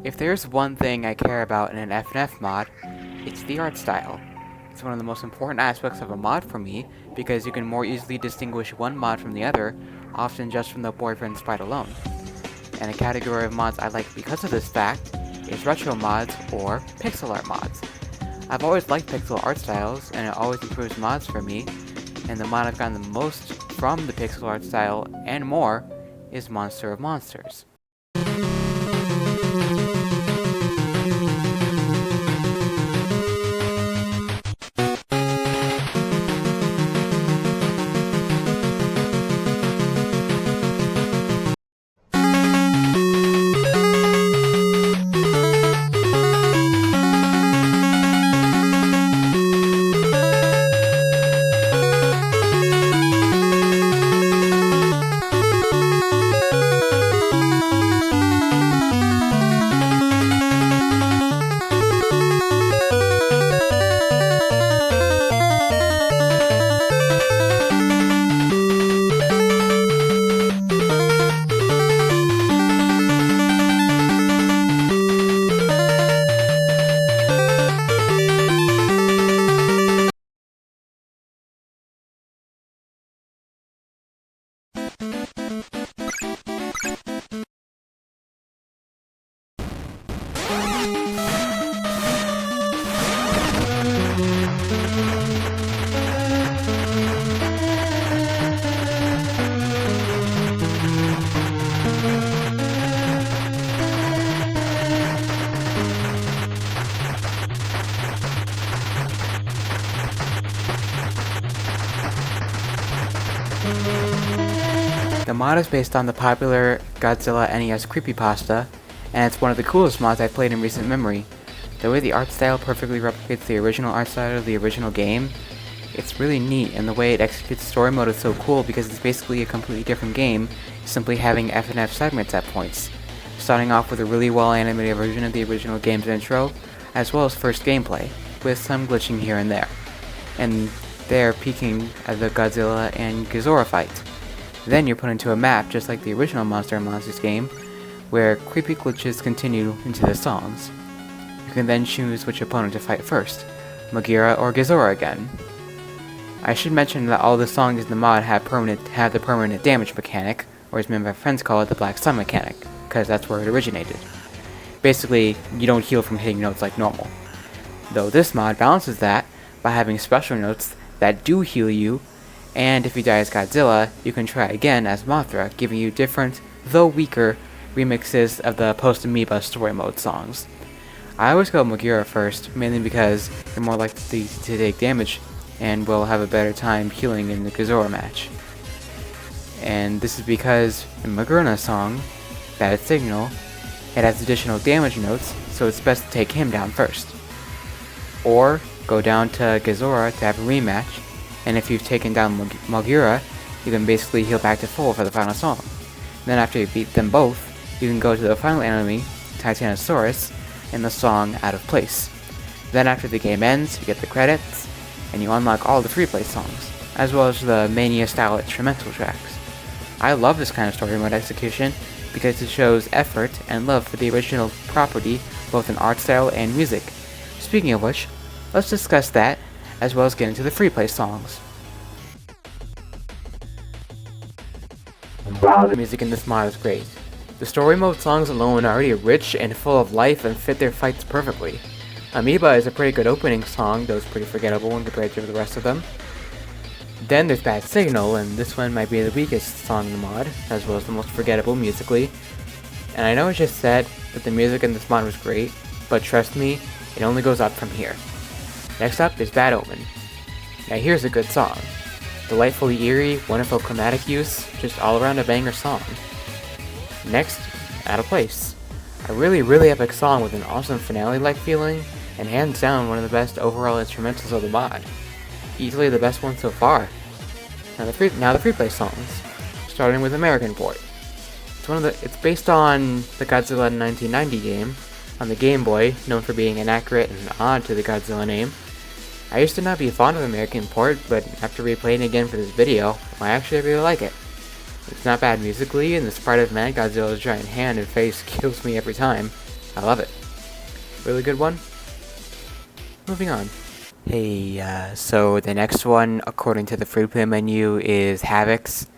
If there's one thing I care about in an FNF mod, it's the art style. It's one of the most important aspects of a mod for me, because you can more easily distinguish one mod from the other, often just from the boyfriend sprite alone. And a category of mods I like because of this fact is retro mods or pixel art mods. I've always liked pixel art styles, and it always improves mods for me, and the mod I've gotten the most from the pixel art style and more is Monster of Monsters. The mod is based on the popular Godzilla NES creepypasta, and it's one of the coolest mods I've played in recent memory. The way the art style perfectly replicates the original art style of the original game, it's really neat, and the way it executes story mode is so cool because it's basically a completely different game, simply having FNF segments at points. Starting off with a really well animated version of the original game's intro, as well as first gameplay, with some glitching here and there. And there peaking at the Godzilla and Ghidorah fight. Then you're put into a map just like the original Monster & Monsters game, where creepy glitches continue into the songs. You can then choose which opponent to fight first, Megaera or Ghidorah again. I should mention that all the songs in the mod have the permanent damage mechanic, or as many of my friends call it, the Black Sun mechanic, because that's where it originated. Basically, you don't heal from hitting notes like normal. Though this mod balances that by having special notes that do heal you, and if you die as Godzilla, you can try again as Mothra, giving you different, though weaker, remixes of the post-Amoeba story mode songs. I always go Megaera first, mainly because you're more likely to take damage and will have a better time healing in the Ghidorah match. And this is because in Megaera's song, Bad Signal, it has additional damage notes, so it's best to take him down first. Or go down to Ghidorah to have a rematch, and if you've taken down Megaera, you can basically heal back to full for the final song. Then after you beat them both, you can go to the final enemy, Titanosaurus, in the song Out of Place. Then after the game ends, you get the credits, and you unlock all the free play songs, as well as the Mania-style instrumental tracks. I love this kind of story mode execution because it shows effort and love for the original property, both in art style and music. Speaking of which, let's discuss that, as well as get into the free play songs. The music in this mod is great. The story mode songs alone are already rich and full of life and fit their fights perfectly. Amoeba is a pretty good opening song, though it's pretty forgettable when compared to the rest of them. Then there's Bad Signal, and this one might be the weakest song in the mod, as well as the most forgettable musically. And I know I just said that the music in this mod was great, but trust me, it only goes up from here. Next up is Bad Omen. Now here's a good song. Delightfully eerie, wonderful chromatic use, just all around a banger song. Next, Out of Place. A really epic song with an awesome finale-like feeling, and hands down one of the best overall instrumentals of the mod. Easily the best one so far. Now the free play songs, starting with American Port. It's based on the Godzilla 1990 game on the Game Boy, known for being inaccurate and odd to the Godzilla name. I used to not be fond of American Port, but after replaying it again for this video, I actually really like it. It's not bad musically, and the sprite of Mad Godzilla's giant hand and face kills me every time. I love it. Really good one. Moving on. Hey, so the next one, according to the free play menu, is Havoc's,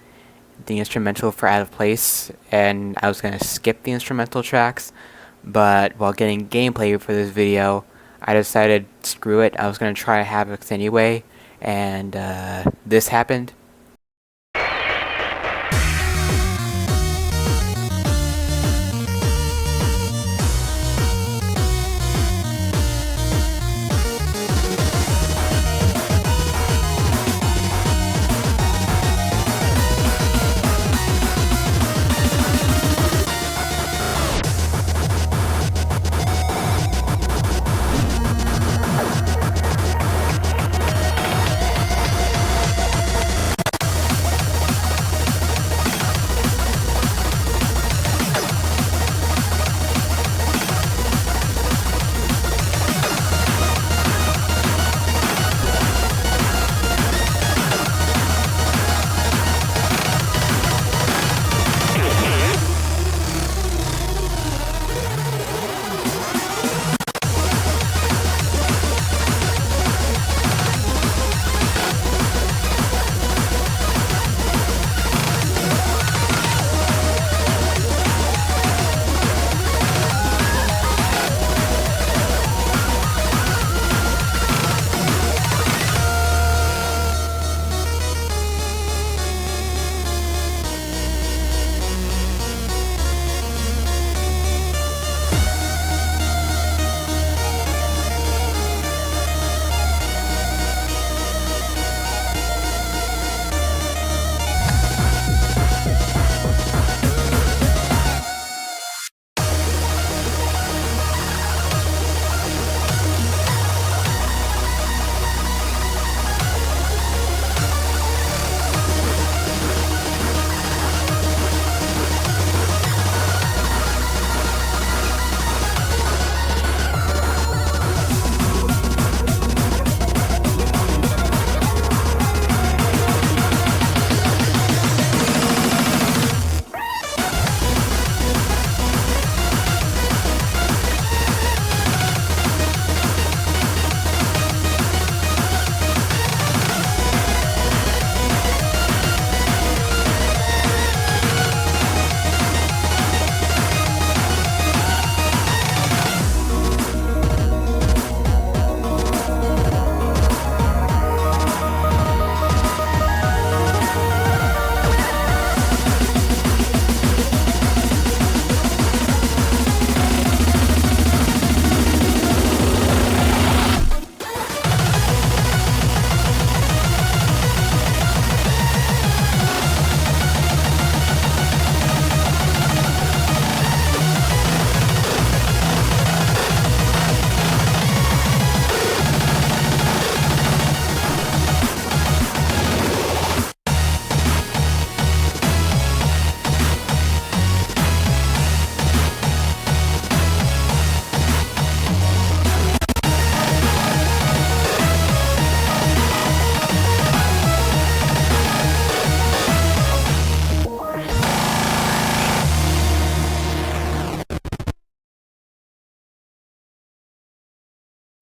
the instrumental for Out of Place, and I was going to skip the instrumental tracks, but while getting gameplay for this video, I decided, screw it, I was going to try Havoc's anyway, and this happened.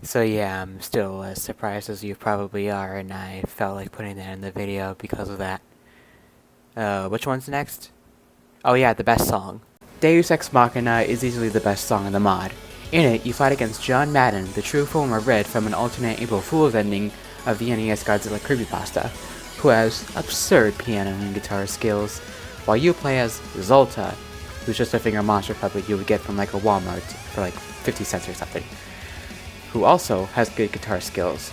So yeah, I'm still as surprised as you probably are, and I felt like putting that in the video because of that. Which one's next? Oh yeah, the best song. Deus Ex Machina is easily the best song in the mod. In it, you fight against John Madden, the true form of Red from an alternate April Fool's ending of the NES Godzilla creepypasta, who has absurd piano and guitar skills, while you play as Zolta, who's just a finger monster puppet you would get from like a Walmart for like 50 cents or something, who also has good guitar skills.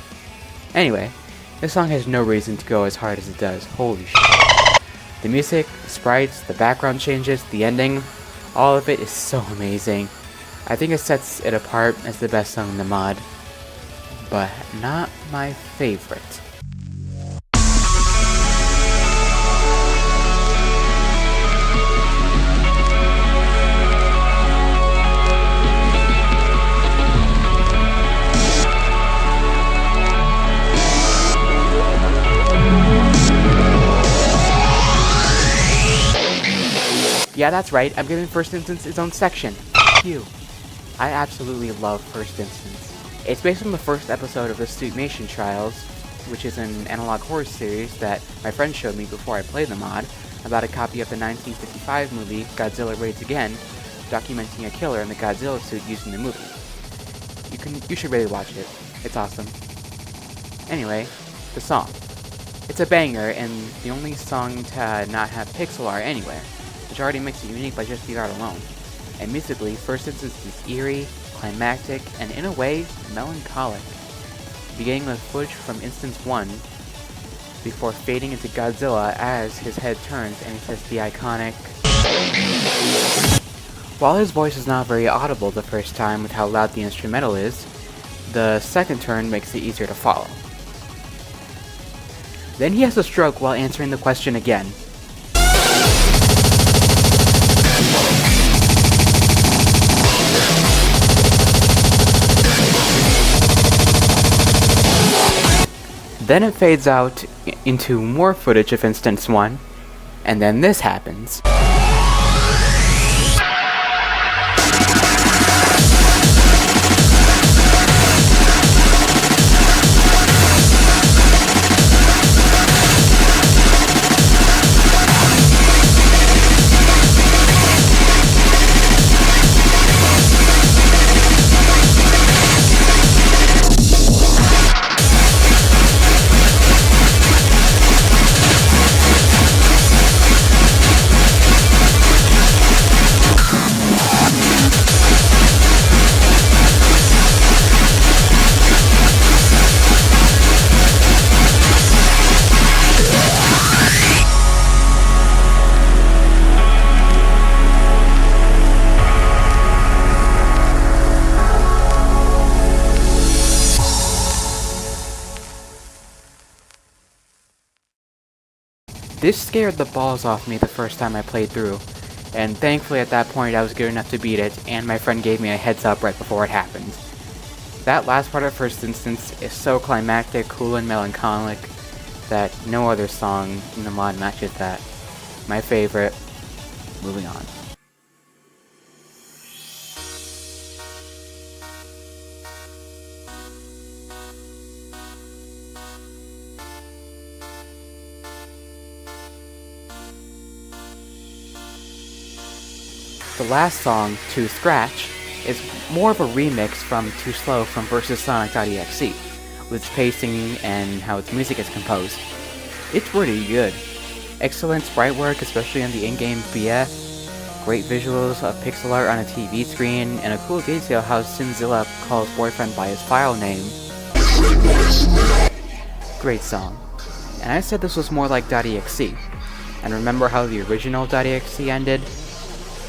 Anyway, this song has no reason to go as hard as it does, holy shit. The music, the sprites, the background changes, the ending, all of it is so amazing. I think it sets it apart as the best song in the mod, but not my favorite. Yeah, that's right, I'm giving First Instance its own section. F you. I absolutely love First Instance. It's based on the first episode of the Suitmation Trials, which is an analog horror series that my friend showed me before I played the mod, about a copy of the 1955 movie Godzilla Raids Again, documenting a killer in the Godzilla suit used in the movie. You should really watch it. It's awesome. Anyway, the song. It's a banger, and the only song to not have pixel art anywhere, which already makes it unique by just the art alone. And musically, First Instance is eerie, climactic, and in a way, melancholic. Beginning with footage from Instance 1, before fading into Godzilla as his head turns and he says the iconic... While his voice is not very audible the first time with how loud the instrumental is, the second turn makes it easier to follow. Then he has a stroke while answering the question again. Then it fades out into more footage of Instance 1, and then this happens. This scared the balls off me the first time I played through, and thankfully at that point I was good enough to beat it, and my friend gave me a heads up right before it happened. That last part of First Instance is so climactic, cool, and melancholic that no other song in the mod matches that. My favorite. Moving on. The last song, Too Scratch, is more of a remix from Too Slow from Versus Sonic.exe, with its pacing and how its music is composed. It's pretty good. Excellent sprite work, especially in the in-game BF, great visuals of pixel art on a TV screen, and a cool detail how Sinzilla calls boyfriend by his file name. Great song. And I said this was more like .exe. And remember how the original .exe ended?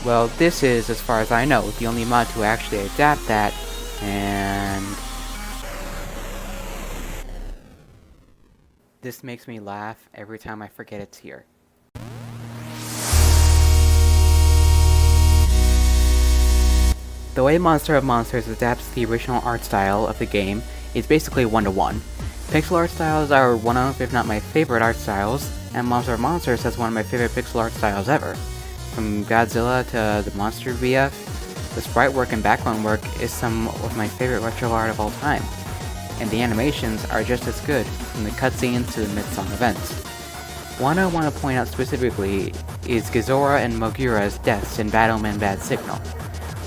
Well, this is, as far as I know, the only mod to actually adapt that, and... This makes me laugh every time I forget it's here. The way Monster of Monsters adapts the original art style of the game is basically one-to-one. Pixel art styles are one of, if not my favorite art styles, and Monster of Monsters has one of my favorite pixel art styles ever. From Godzilla to the Monster BF, the sprite work and background work is some of my favorite retro art of all time, and the animations are just as good, from the cutscenes to the mid-song events. One I want to point out specifically is Gizora and Mogura's deaths in Battleman Bad Signal.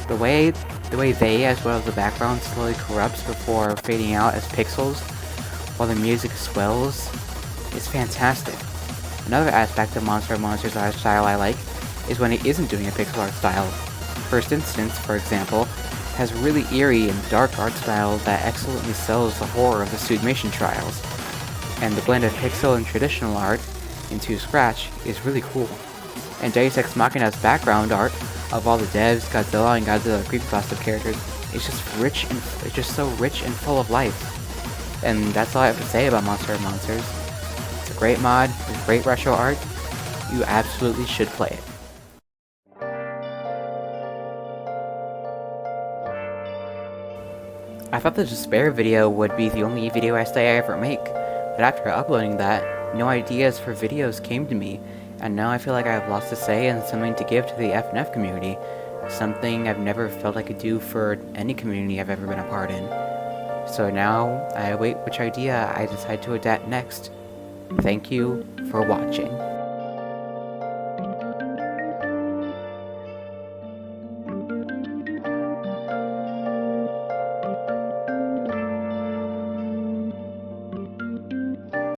The way they, as well as the background, slowly corrupts before fading out as pixels, while the music swells, is fantastic. Another aspect of Monster of Monsters art style I like is when it isn't doing a pixel art style. First Instance, for example, has really eerie and dark art style that excellently sells the horror of the Suitmation Trials, and the blend of pixel and traditional art into Scratch is really cool. And Deus Ex Machina's background art of all the devs, Godzilla, and Godzilla creepypasta characters is just so rich and full of life. And that's all I have to say about Monster of Monsters. It's a great mod with great retro art. You absolutely should play it. I thought the Despair video would be the only video essay I ever make, but after uploading that, no ideas for videos came to me, and now I feel like I have lots to say and something to give to the FNF community, something I've never felt I could do for any community I've ever been a part in. So now I await which idea I decide to adapt next. Thank you for watching.